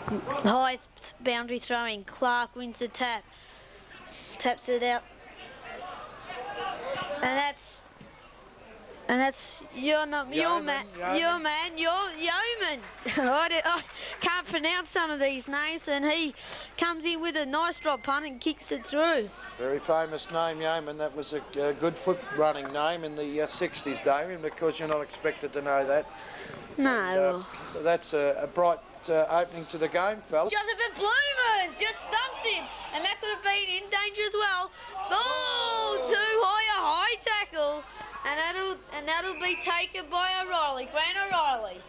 High boundary throwing. Clark wins the tap. Taps it out. And that's your man, Yeoman. I can't pronounce some of these names, and he comes in with a nice drop punt and kicks it through. Very famous name, Yeoman. That was a good foot running name in the 60s, Damien, because you're not expected to know that. No. And, that's a bright opening to the game, fellas. Joseph Bloomers just thumps him, and that could have been in danger as well. Oh, too high, a high tackle, and that'll be taken by O'Reilly, Grant O'Reilly,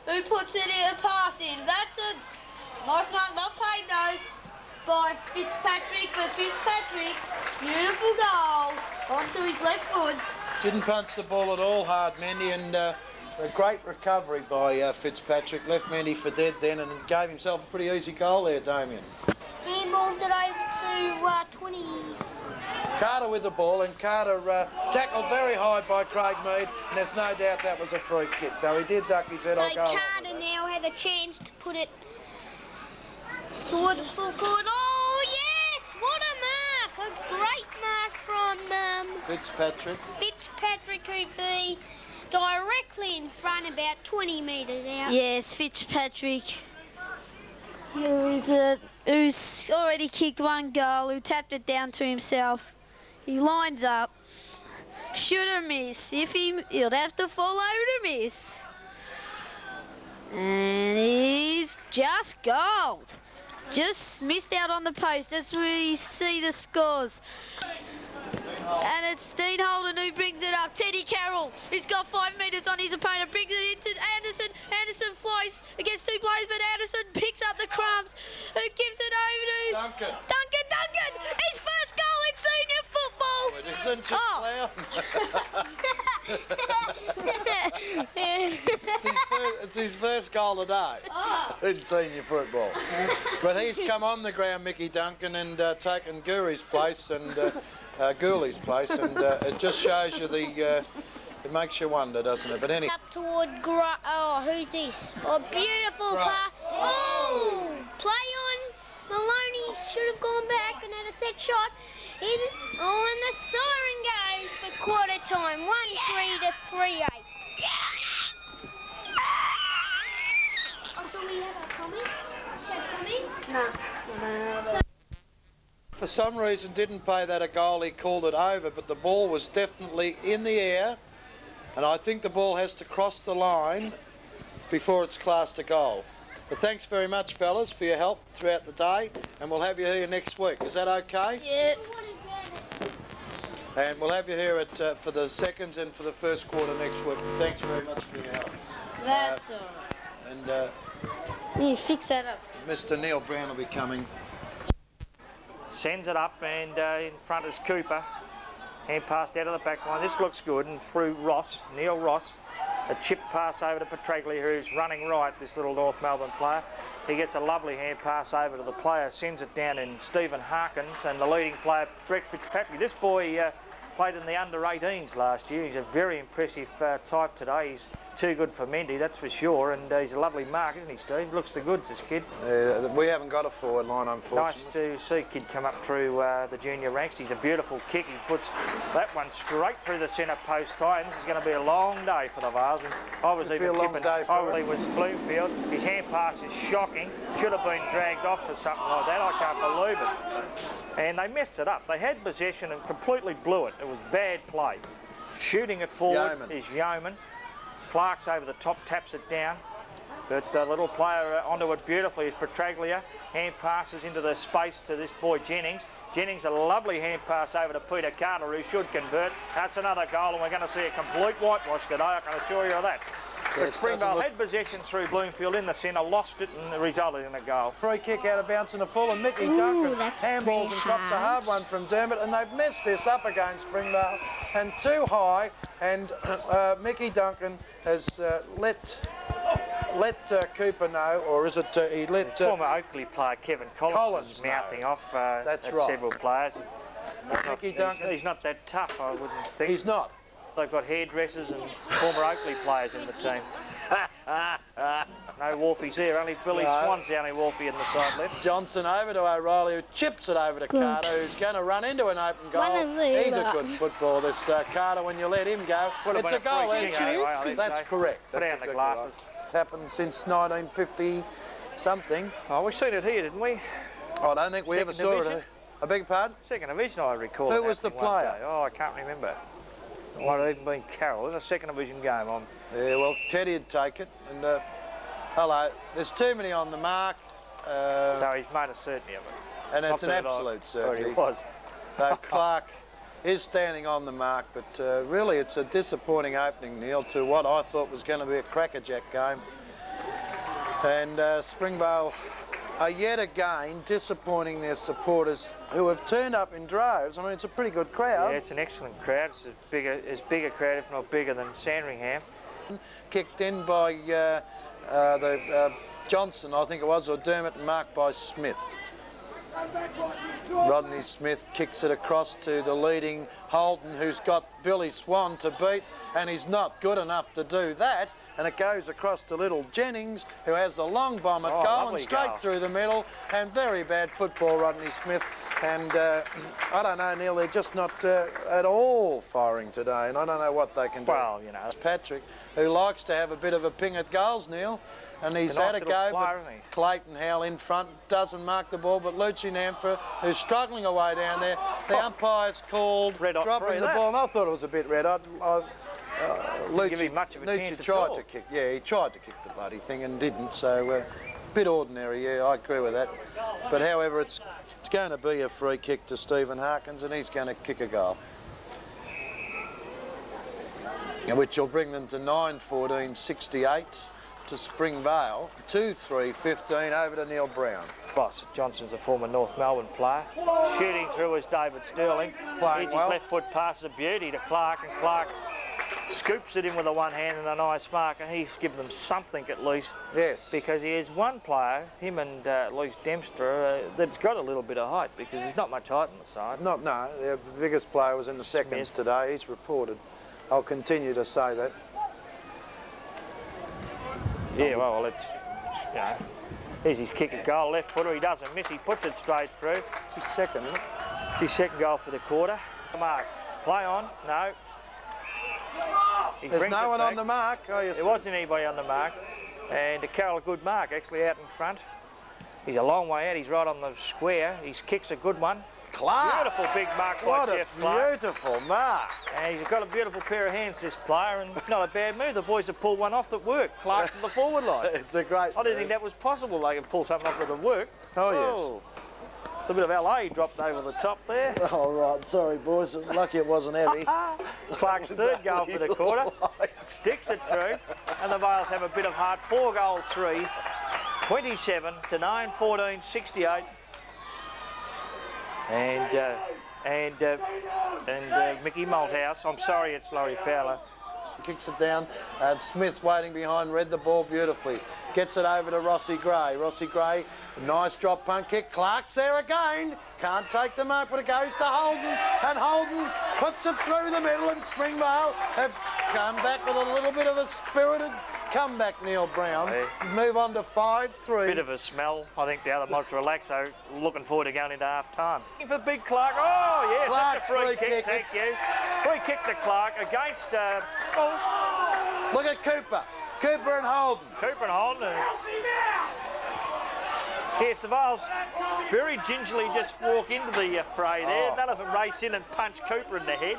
who puts it in a pass in. That's a nice mark, not paid though, by Fitzpatrick, but Fitzpatrick, beautiful goal onto his left foot. Didn't punch the ball at all hard, Mendy, and a great recovery by Fitzpatrick. Left Mendy for dead then and gave himself a pretty easy goal there, Damien. Handballs it over to 20. Carter with the ball, and Carter tackled very high by Craig Mead, and there's no doubt that was a free kick, though he did duck his head. So Carter now has a chance to put it toward the full forward. Oh yes, what a mark! A great mark from Fitzpatrick. Fitzpatrick, who'd be directly in front, about 20 metres out. Yes, Fitzpatrick, who's already kicked one goal, who tapped it down to himself. He lines up, should have missed. If he'll have to fall over to miss. And he's just gold. Just missed out on the post. That's where you see the scores. And it's Dean Holden who brings it up. Teddy Carroll, who's got 5 metres on his opponent, brings it into Anderson. Anderson flies against 2 players, but Anderson picks up the crumbs. Who gives it over to Duncan. Duncan! His first goal in senior football! Oh, it isn't you, clown. It's his first goal today in senior football. But he's come on the ground, Mickey Duncan, and taken Gourley's place and it just shows you it makes you wonder, doesn't it? But anyway. Up toward who's this? Oh, beautiful pass. Oh, play on. Maloney should have gone back and had a set shot. And the siren goes for quarter time. 1-3 to 3-8. So we have our comments? No. For some reason didn't pay that a goal, he called it over, but the ball was definitely in the air, and I think the ball has to cross the line before it's classed a goal. But thanks very much, fellas, for your help throughout the day, and we'll have you here next week. Is that okay? Yeah. And we'll have you here for the seconds and for the first quarter next week. Thanks very much for your help. That's all right. And you fix that up. Mr. Neil Brown will be coming. Sends it up, and in front is Cooper. Hand passed out of the back line. This looks good, and through Neil Ross. A chip pass over to Petraglia, who's running right, this little North Melbourne player. He gets a lovely hand pass over to the player, sends it down in Stephen Harkins, and the leading player, Brett Fitzpatrick. This boy played in the under-18s last year. He's a very impressive type today. He's too good for Mendy, that's for sure, and he's a lovely mark, isn't he, Steve? Looks the goods, this kid. We haven't got a forward line, unfortunately. Nice to see a kid come up through the junior ranks. He's a beautiful kick. He puts that one straight through the centre post tie, and this is going to be a long day for the Vales. And I was even tipping, it was Bloomfield. His hand pass is shocking. Should have been dragged off for something like that. I can't believe it. And they messed it up. They had possession and completely blew it. It was bad play. Shooting it forward is Yeoman. Clark's over the top, taps it down. But the little player onto it beautifully is Petraglia. Hand passes into the space to this boy Jennings. Jennings, a lovely hand pass over to Peter Carter, who should convert. That's another goal, and we're going to see a complete whitewash today, I can assure you of that. But Springvale had possession through Bloomfield in the centre, lost it, and resulted in a goal. Free kick out of bounce and a full, and Mickey Duncan handballs and cops a hard one from Dermot, and they've messed this up against Springvale, and too high, and Mickey Duncan has let Cooper know, or is it he let... former Oakley player Kevin Collins was mouthing off at several players. Mickey Duncan, he's not that tough, I wouldn't think. He's not. They've got hairdressers and former Oakley players in the team. No Wolfies there, only Billy Swan's the only Wolfie in the side left. Johnson over to O'Reilly, who chips it over to Carter, who's going to run into an open goal. He's a good footballer, this Carter, when you let him go. It's a goal, That's correct. Put That's down the glasses. Right. Happened since 1950-something. Oh, we've seen it here, didn't we? I don't think we ever saw it. I beg your pardon? Second division, I recall. Who was the player? Oh, I can't remember. It might have even been Carroll. It was a second division game. Yeah, well, Teddy would take it. And hello, there's too many on the mark. So he's made a certainty of it. And it's an absolute certainty. It was. Clark is standing on the mark, but really it's a disappointing opening, Neil, to what I thought was going to be a crackerjack game. And Springvale are yet again disappointing their supporters, who have turned up in droves. I mean, it's a pretty good crowd. Yeah, it's an excellent crowd. It's as big a crowd, if not bigger, than Sandringham. Kicked in by Johnson, I think it was, or Dermott, and marked by Smith. Rodney Smith kicks it across to the leading Holden, who's got Billy Swan to beat, and he's not good enough to do that. And it goes across to little Jennings, who has the long bomb at goal and straight through the middle. And very bad football, Rodney Smith. And I don't know, Neil, they're just not at all firing today, and I don't know what they can do. Well, you know, it's Patrick, who likes to have a bit of a ping at goals, Neil. And he's had a go, but Clayton Howell in front doesn't mark the ball, but Lucci Namfer, who's struggling away down there. The umpire's called dropping the ball, and I thought it was a bit red. Lucci tried to kick. Yeah, he tried to kick the bloody thing and didn't, so a bit ordinary, yeah, I agree with that. But however, it's going to be a free kick to Stephen Harkins, and he's going to kick a goal, which will bring them to 9-14-68. To Springvale, 2-3-15 over to Neil Brown. Boss Johnson's a former North Melbourne player. Shooting through is David Sterling. Playing well. His left foot pass is a beauty to Clark, and Clark scoops it in with the one hand and a nice mark, and he's given them something at least. Yes. Because he has one player, him and Luis Dempster, that's got a little bit of height, because there's not much height on the side. No, the biggest player was in the seconds today. He's reported. I'll continue to say that. Yeah, well, it's, you know, here's his kick at goal, left footer, he doesn't miss, he puts it straight through. It's his second, isn't it? It's his second goal for the quarter. Mark, play on, no. There's no one on the mark. Oh, yes. There wasn't anybody on the mark. And Carroll, a good mark, actually out in front. He's a long way out, he's right on the square. He kicks a good one. Clark. Beautiful big mark by Jeff Clark. What a beautiful mark. And he's got a beautiful pair of hands, this player, and not a bad move. The boys have pulled one off that worked. Clark from the forward line. It's a great I didn't think that was possible. They could pull something off that would work. Oh, yes. It's a bit of LA dropped over the top there. Oh, right. Sorry, boys. Lucky it wasn't heavy. Clark's third goal for the quarter. Sticks it through. And the Vales have a bit of heart. 4-3. 27 to 9-14-68. And Mickey Malthouse. I'm sorry, it's Laurie Fowler. Kicks it down, and Smith waiting behind, read the ball beautifully. Gets it over to Rossi Gray. Rossi Gray, nice drop punt kick. Clark's there again. Can't take the mark, but it goes to Holden, and Holden puts it through the middle, and Springvale have come back with a little bit of a spirited comeback, Neil Brown. Yeah. Move on to 5-3. Bit of a smell. I think the other mods relax, so looking forward to going into half-time. For big Clark. Oh, yes, Clark's that's a free kick. Thank you. Free kick to Clark against... Look at Cooper. Cooper and Holden. Cooper and Holden. Yes, the Vales very gingerly just walk into the fray there. None of them race in and punch Cooper in the head.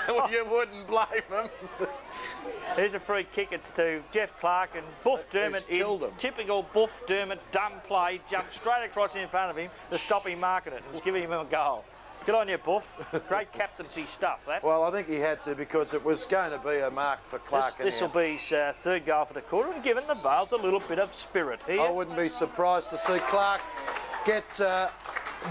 Well, you wouldn't blame them. There's a free kick. It's to Jeff Clark, and Buff Dermott in typical Buff Dermott dumb play, jumped straight across in front of him to stop him marking it and giving him a goal. Good on you, Buff. Great captaincy stuff, that. Well, I think he had to, because it was going to be a mark for Clark. This will be his third goal for the quarter, and given the Vales a little bit of spirit here. I wouldn't be surprised to see Clark get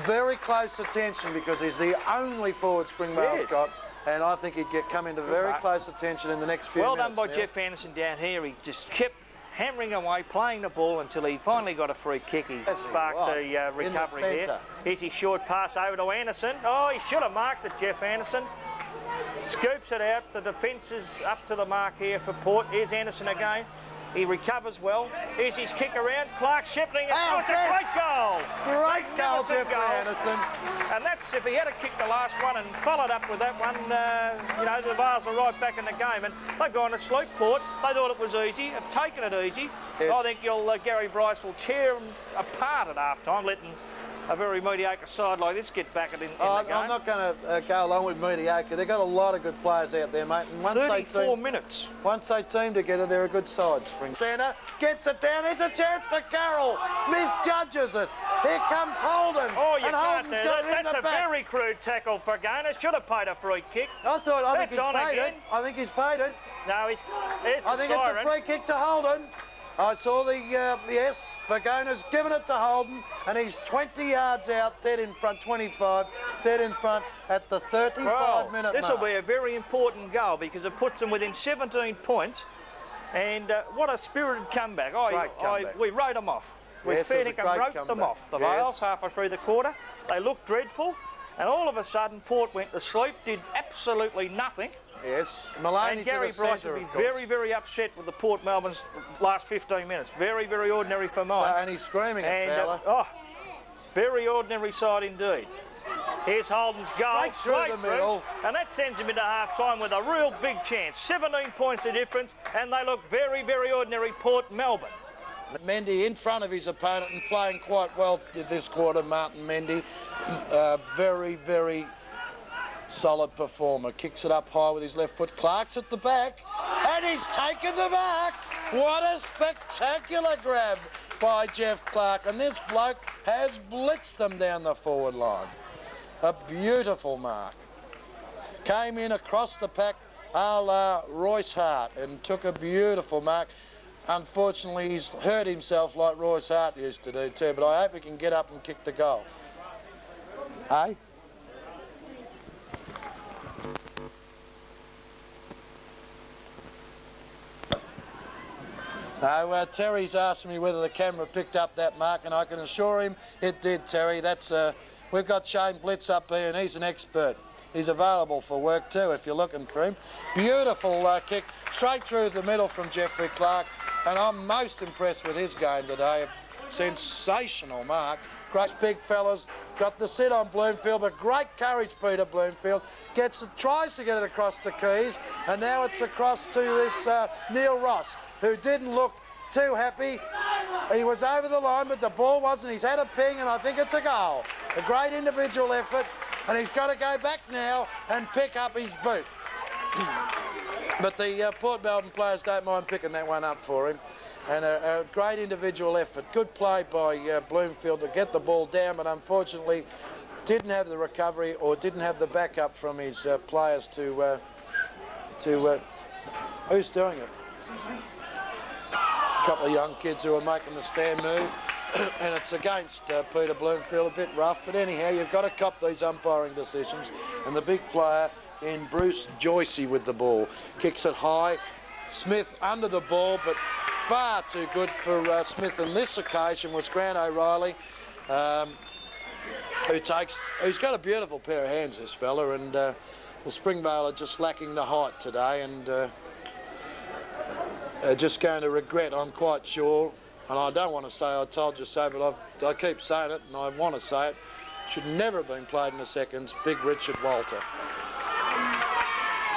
very close attention, because he's the only forward Springvale's got. And I think he'd come into very close attention in the next few minutes. Well done by Jeff Anderson down here. He just kept hammering away, playing the ball until he finally got a free kick. He sparked the recovery there. Here's his short pass over to Anderson. Oh, he should have marked it, Jeff Anderson. Scoops it out. The defence is up to the mark here for Port. Here's Anderson again. He recovers well. Here's his kick around. Clark Shepling. Oh, It's a great goal. Great goal, Magnificent Jeffrey Anderson. And that's, if he had kicked the last one and followed up with that one, you know, the Vars are right back in the game. And they've gone to Sleeport. They thought it was easy, have taken it easy. Yes. I think Gary Bryce will tear them apart at half-time, letting a very mediocre side like this get back in the game. I'm not going to go along with mediocre. They've got a lot of good players out there, mate. And 34 minutes. Once they team together, they're a good side, Spring. Centre gets it down. There's a chance for Carroll. Misjudges it. Here comes Holden. Oh, you and can't Holden's do got that. it in That's the a back. very crude tackle for Garner. Should have paid a free kick. I think he's on paid again. it. I think he's paid it. No, it's I a think siren. it's a free kick to Holden. I saw the, yes, Vagona's given it to Holden, and he's 20 yards out, dead in front, 25, dead in front at the 35-minute mark. This will be a very important goal because it puts them within 17 points, and what a spirited comeback. Great comeback. We wrote them off. Yes, We it was a fair great wrote them comeback. off. The Yes. Vales halfway through the quarter, they looked dreadful, and all of a sudden Port went to sleep, did absolutely nothing. Yes, Maloney And Gary to the Bryce centre, would be of course. very, very upset with the Port Melbourne's last 15 minutes. Very, very ordinary for mine. And he's screaming at And Fowler. very ordinary side indeed. Here's Holden's goal, Straight through the middle. and that sends him into half-time with a real big chance. 17 points of difference, and they look very, very ordinary, Port Melbourne. Mendy in front of his opponent and playing quite well this quarter, Martin Mendy. Very, very solid performer. Kicks it up high with his left foot. Clark's at the back, and he's taken the mark. What a spectacular grab by Jeff Clark, and this bloke has blitzed them down the forward line. A beautiful mark. Came in across the pack a la Royce Hart and took a beautiful mark. Unfortunately, he's hurt himself like Royce Hart used to do too, but I hope he can get up and kick the goal. Hey? No, Terry's asking me whether the camera picked up that mark, and I can assure him it did, Terry. That's we've got Shane Blitz up here, and he's an expert. He's available for work too, if you're looking for him. Beautiful kick, straight through the middle from Jeffrey Clark, and I'm most impressed with his game today. Sensational mark. Great big fellas, got the sit on Bloomfield, but great courage, Peter Bloomfield. Tries to get it across to Keys, and now it's across to this Neil Ross, who didn't look too happy. He was over the line, but the ball wasn't. He's had a ping, and I think it's a goal. A great individual effort, and he's got to go back now and pick up his boot. But the Port Melbourne players don't mind picking that one up for him. And a great individual effort. Good play by Bloomfield to get the ball down, but unfortunately didn't have the recovery or didn't have the backup from his players to who's doing it? A couple of young kids who are making the stand move, and it's against Peter Bloomfield, a bit rough, but anyhow, you've got to cop these umpiring decisions, and the big player in Bruce Joycey with the ball. Kicks it high, Smith under the ball, but far too good for Smith on this occasion was Grant O'Reilly, who's got a beautiful pair of hands, this fella, and well, Springvale are just lacking the height today, and are just going to regret, I'm quite sure, and I don't want to say I told you so, but I keep saying it, and I want to say it, should never have been played in the seconds, Big Richard Walter.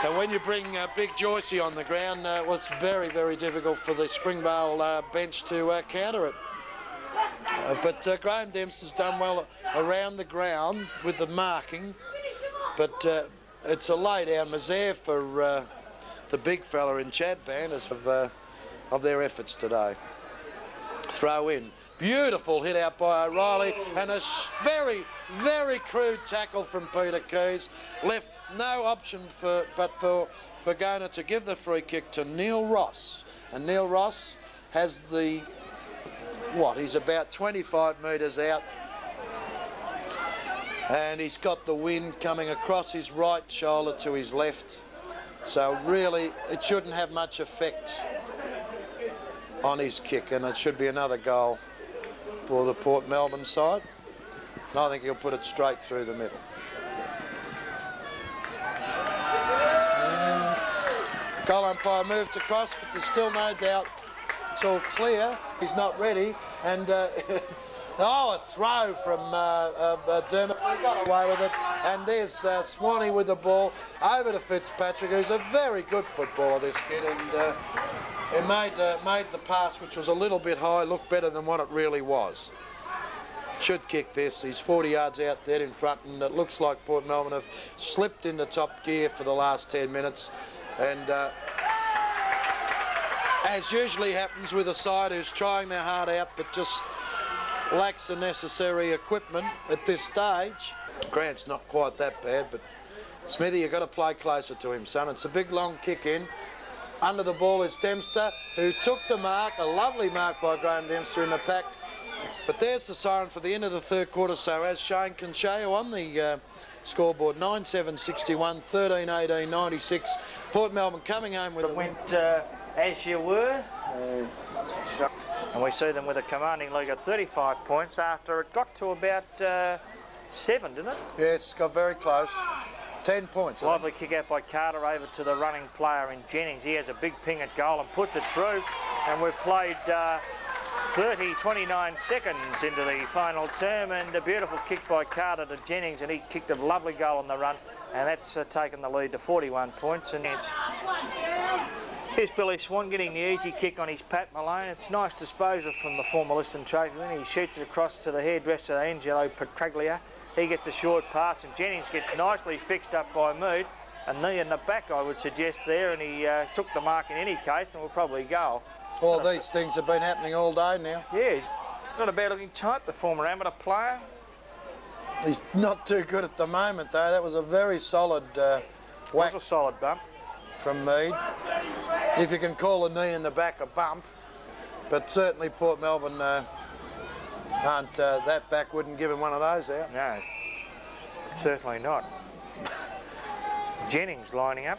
And when you bring Big Joycey on the ground, well, it's very, very difficult for the Springvale bench to counter it. But Graham Dempster's done well around the ground with the marking, but it's a lay-down misère for the big fella in Chadban of their efforts today. Throw in. Beautiful hit out by O'Reilly, and a very, very crude tackle from Peter Keys. Left no option for Vergona to give the free kick to Neil Ross. And Neil Ross has the, he's about 25 metres out. And he's got the wind coming across his right shoulder to his left. So really, it shouldn't have much effect on his kick, and it should be another goal for the Port Melbourne side. And I think he'll put it straight through the middle. Goal umpire moved across, but there's still no doubt It's all clear. He's not ready. And oh, a throw from Dermot. We got away with it. And there's Swanee with the ball over to Fitzpatrick, who's a very good footballer, this kid. And he made the pass, which was a little bit high, look better than what it really was. Should kick this. He's 40 yards out dead in front, and it looks like Port Melbourne have slipped into top gear for the last 10 minutes. And as usually happens with a side who's trying their heart out but just lacks the necessary equipment at this stage. Grant's not quite that bad, but Smithy, you've got to play closer to him, son. It's a big long kick in. Under the ball is Dempster, who took the mark, a lovely mark by Graham Dempster in the pack. But there's the siren for the end of the third quarter, so as Shane can show you on the scoreboard, 9-7-61, 13-18, 96. Port Melbourne coming home with... It went as you were. And we see them with a commanding lead of 35 points after it got to about 7, didn't it? Yes, got very close. 10 points. Lively kick out by Carter over to the running player in Jennings. He has a big ping at goal and puts it through. And we've played 29 seconds into the final term, and a beautiful kick by Carter to Jennings, and he kicked a lovely goal on the run, and that's taken the lead to 41 points. And here's Billy Swan getting the easy kick on his Pat Malone. It's nice disposal from the former Liston trophy winner. He shoots it across to the hairdresser Angelo Petraglia. He gets a short pass, and Jennings gets nicely fixed up by Mood. A knee in the back, I would suggest there, and he took the mark in any case and will probably go. All these things have been happening all day now. Yeah, he's not a bad looking type, the former amateur player. He's not too good at the moment, though. That was a very solid whack. That was a solid bump from Mead. If you can call a knee in the back a bump. But certainly Port Melbourne aren't, that back wouldn't give him one of those out. No, certainly not. Jennings lining up.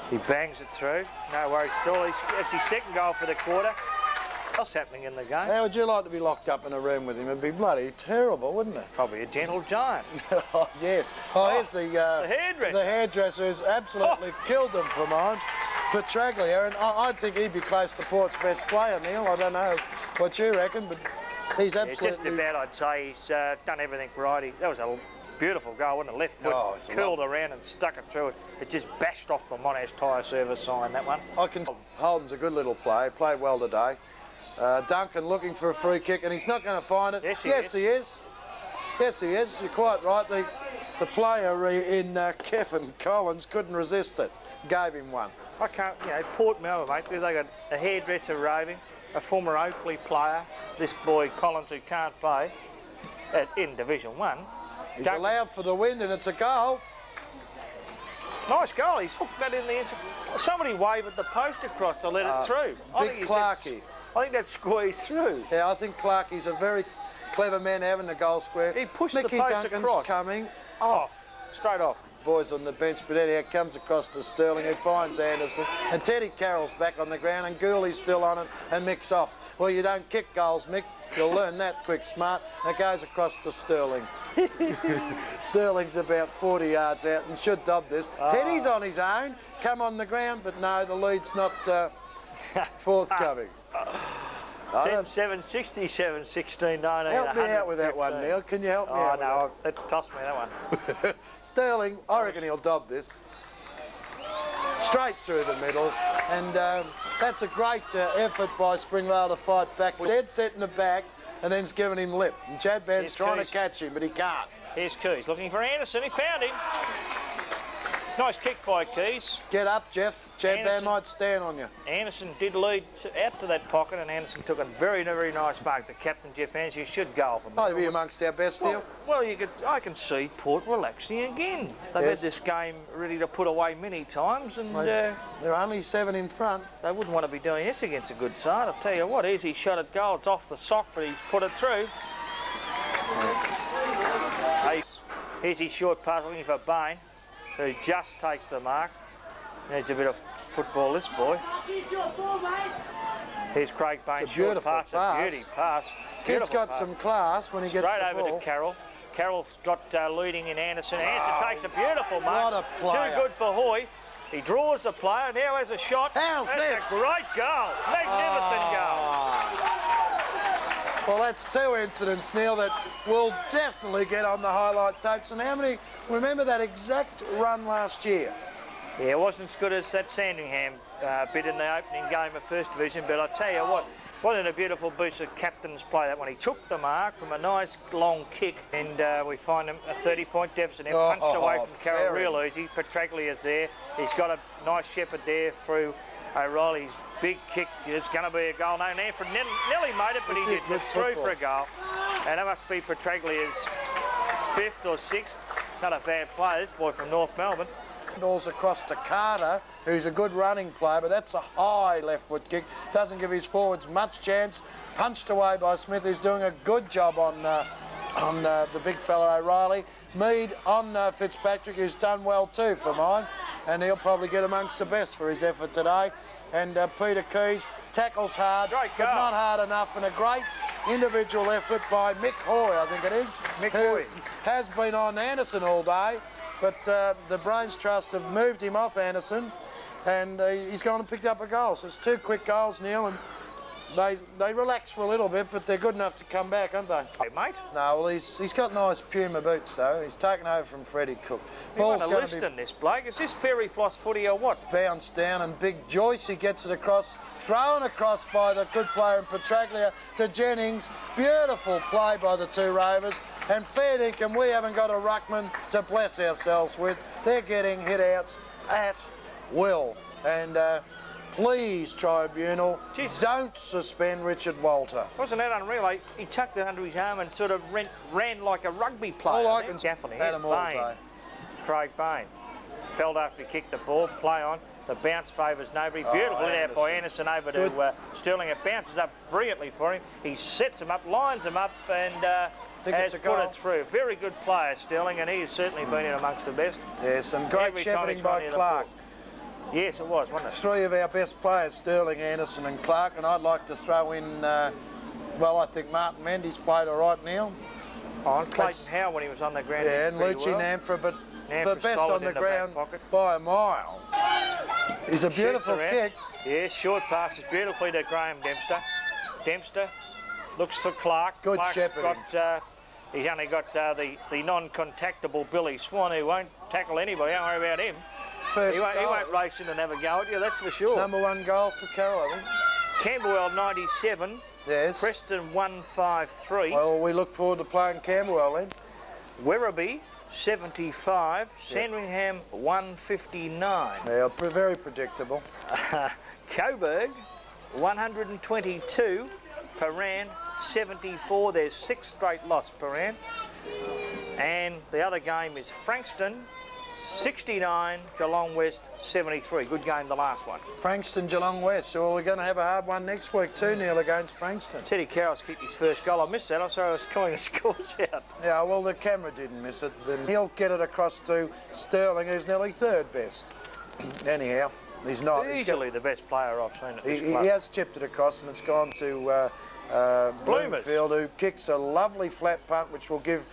He bangs it through, no worries at all. It's his second goal for the quarter. What's happening in the game? How would you like to be locked up in a room with him? It'd be bloody terrible, wouldn't it? Probably a gentle giant. Oh, yes. Oh, here's the hairdresser. The hairdresser who's absolutely killed them for mine. Petraglia, and I think he'd be close to Port's best player, Neil. I don't know what you reckon, but he's absolutely... Just about, I'd say. He's done everything right. That was a beautiful goal, wasn't it? Left foot curled around and stuck it through it. It just bashed off the Monash tyre service sign, that one. Holden's a good little player, played well today. Duncan looking for a free kick, and he's not going to find it. Yes, he is. Yes, he is. You're quite right. The player in Kevin Collins couldn't resist it. Gave him one. I can't, Port Melbourne, mate, because they got a hairdresser roving, a former Oakley player, this boy Collins who can't play in Division 1. He's allowed for the wind, and it's a goal. Nice goal. He's hooked that in the inside. Somebody wavered the post across to let it through. Big Clarkey. I think that squeezed through. Yeah, I think Clarkey's a very clever man having the goal square. He pushed Mickey the post Duncan's across. Coming off. Straight off. Boys on the bench, but anyhow, comes across to Sterling, who finds Anderson, and Teddy Carroll's back on the ground, and Gooley's still on it, and Mick's off. Well, you don't kick goals, Mick. You'll learn that quick, smart. And it goes across to Sterling. Sterling's about 40 yards out and should dob this. Teddy's on his own, come on the ground, but no, the lead's not forthcoming. 10-7, 67, 16, 19, help me out with that one, Neil. Can you help me out? Oh, no, let's toss me that one. Sterling, I reckon he'll dob this. Straight through the middle. And that's a great effort by Springvale to fight back. Dead set in the back, and then's giving him lip. And Chad Band's trying to catch him, but he can't. Here's Keys looking for Anderson. He found him. Nice kick by Keys. Get up, Jeff. Chad Band might stand on you. Anderson did lead out to that pocket, and Anderson took a very, very nice mark. The captain, Jeff Anderson, you should go for him. Oh, he'll be amongst our best, Neil. Well, I can see Port relaxing again. They've had this game ready to put away many times, and they're only 7 in front. They wouldn't want to be doing this against a good side. I'll tell you what, easy shot at goal. It's off the sock, but he's put it through. Here's his short pass looking for Bain, who just takes the mark. Needs a bit of football, this boy. Here's Craig Bain, short pass, a beauty pass. Kid's got some class when he gets the ball. Straight over to Carroll. Carroll's got leading in Anderson. Anderson takes a beautiful mark. What a player. Too good for Hoy. He draws the player, now has a shot. How's That's this? a great goal. Magnificent goal. Well, that's two incidents, Neil, that will definitely get on the highlight tapes. And how many, remember that exact run last year? Yeah, it wasn't as good as that Sandringham bit in the opening game of First Division, but I tell you what, wasn't a beautiful boost of captain's play that one. He took the mark from a nice long kick, and we find him a 30-point deficit. Punched away from Carroll real easy. Petraglia's there. He's got a nice shepherd there through O'Reilly's big kick. It's going to be a goal. No, Nanford nearly made it, but he did. It's through for a goal. And that must be Petraglia's 5th or 6th. Not a bad player, this boy from North Melbourne. Balls across to Carter, who's a good running player, but that's a high left foot kick. Doesn't give his forwards much chance. Punched away by Smith, who's doing a good job on the big fella O'Reilly. Mead on Fitzpatrick, who's done well too for mine, and he'll probably get amongst the best for his effort today. And Peter Keys tackles hard, but not hard enough, and a great individual effort by Mick Hoy, I think it is, who has been on Anderson all day, but the Brains Trust have moved him off Anderson, and he's gone and picked up a goal. So it's 2 quick goals, Neil, and they relax for a little bit, but they're good enough to come back, aren't they? Hey, mate. No, well, he's got nice Puma boots, though. He's taken over from Freddie Cook. He won a list in this bloke. Is this fairy floss footy or what? Bounce down, and Big Joyce, he gets it across, thrown across by the good player in Petraglia to Jennings. Beautiful play by the two Rovers. And fair dinkum, we haven't got a ruckman to bless ourselves with. They're getting hit-outs at will. And please, Tribunal, don't suspend Richard Walter. Wasn't that unreal? He tucked it under his arm and sort of ran like a rugby player. All I can Gaffney. had Here's him all Bain. day. Craig Bain. Felled after he kicked the ball, play on. The bounce favours nobody. Beautiful hit out by Anderson over to Sterling. It bounces up brilliantly for him. He sets him up, lines him up, and has put it through. Very good player, Sterling, and he has certainly been in amongst the best. Yeah, some great shepherding by Clark. Yes, it was, wasn't it? 3 of our best players, Sterling, Anderson and Clark, and I'd like to throw in, well, I think Martin Mendy's played all right, Neil. Oh, and Clayton Howe when he was on the ground. Yeah, and Lucci Namfra, but the best on the ground by a mile. He's a beautiful kick. Yeah, short passes beautifully to Graham Dempster. Dempster looks for Clark. Good Clark's shepherding. He's only got the non-contactable Billy Swan, who won't tackle anybody. Don't worry about him. He won't race in and have a go at you, that's for sure. Number 1 goal for Carroll, I think. Camberwell 97. Yes. Preston 153. Well, we look forward to playing Camberwell then. Werribee 75. Sandringham 159. Yeah, very predictable. Coburg 122. Paran 74. There's 6 straight loss, Paran. And the other game is Frankston 69, Geelong West 73. Good game, the last one. Frankston, Geelong West. So we're going to have a hard one next week too, Neil, against Frankston. Teddy Carroll's kicked his first goal. I missed that. I saw I was calling the scores out. Yeah, well, the camera didn't miss it. Then he'll get it across to Sterling, who's nearly 3rd best. Anyhow, he's not. Easily the best player I've seen at this club. He has chipped it across, and it's gone to Bloomfield, who kicks a lovely flat punt, which will give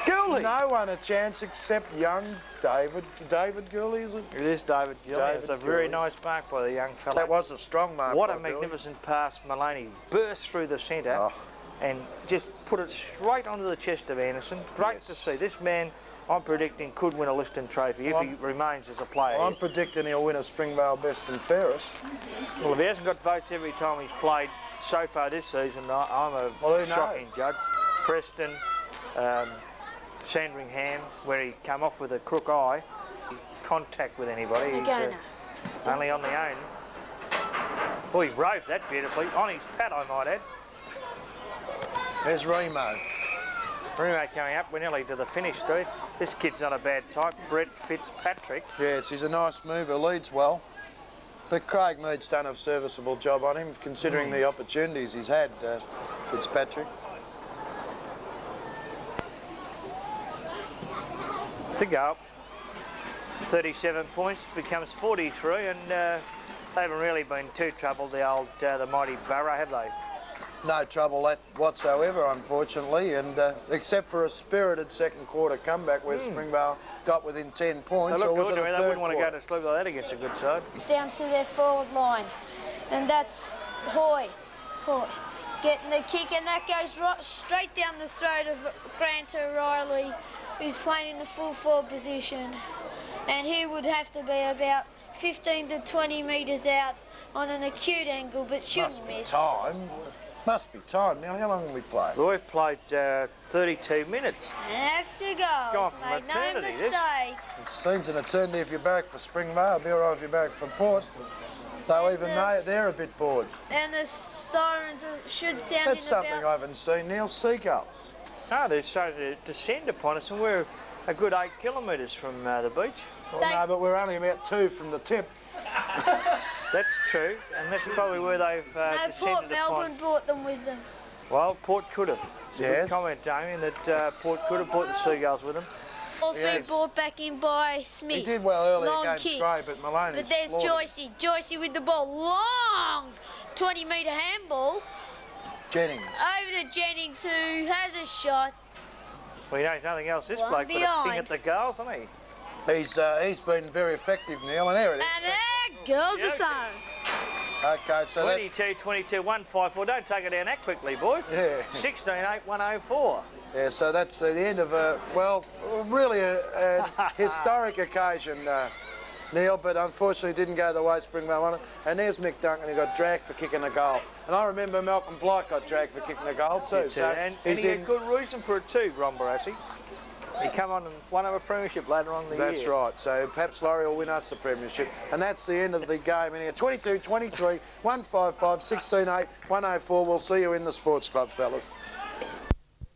no one a chance except young David Gooley, is it? It is David Gooley. It's a very nice mark by the young fellow. That was a strong mark. What a magnificent pass. Maloney burst through the centre and just put it straight onto the chest of Anderson. Great to see. This man, I'm predicting, could win a Liston trophy if he remains as a player. I'm predicting he'll win a Springvale Best and Fairest. Well, if he hasn't got votes every time he's played so far this season, I'm a shocking judge. Preston, Sandringham, where he came off with a crook eye, contact with anybody, he's only on the own. Well, he rode that beautifully, on his pad I might add. There's Remo. Remo coming up, we're nearly to the finish, Steve. This kid's not a bad type, Brett Fitzpatrick. Yes, he's a nice mover, leads well. But Craig Mead's done a serviceable job on him, considering the opportunities he's had, Fitzpatrick. To go. 37 points becomes 43, and they haven't really been too troubled, the mighty Borough, have they? No trouble whatsoever, unfortunately, and except for a spirited second quarter comeback where Springvale got within 10 points. They look good, it they wouldn't want to go to sleep like that against a good side. It's down to their forward line, and that's Hoy getting the kick, and that goes straight down the throat of Grant O'Reilly, who's playing in the full forward position, and he would have to be about 15 to 20 metres out on an acute angle, but shouldn't miss. Must be time. Now, how long have we played? Well, we've played 32 minutes. And that's the goal. Gone from Made no eternity, this. mistake. It seems an eternity if you're back for Springvale. It'll be all right if you're back for Port. Though even they're a bit bored. And the sirens should sound That's in something about... I haven't seen, Neil. Seagulls. No, they're starting to descend upon us, and we're a good 8 kilometres from the beach. Well, no, but we're only about 2 from the tip. That's true, and that's probably where they've descended Port Melbourne brought them with them. Well, Port could have. It's a Yes. good comment, Damien, that Port could have brought the Seagulls with them. Ball's been brought back in by Smith. He did well early Long against kick. Gray, but Maloney But there's Joycey. Joycey with the ball. Long 20-metre handball Jennings. over to Jennings, who has a shot. Well, you know, nothing else. This One bloke put a ping behind. at the goals, hasn't he? He's been very effective, Neil, and there it is. And there goes the sun. Okay, so 22, 22, 154. Don't take it down that quickly, boys. Yeah. 16, 8, 104. yeah, so that's the end of really a historic occasion, Neil, but unfortunately didn't go the way Springvale wanted. And there's Mick Duncan, who got dragged for kicking a goal. And I remember Malcolm Blight got dragged for kicking a goal too. So and he had good reason for it too, Ron Barassi. He come on and won a premiership later on in the year. That's right. So perhaps Laurie will win us the premiership. And that's the end of the game in here. 22, 23, 155, 16, 8, 104. We'll see you in the sports club, fellas.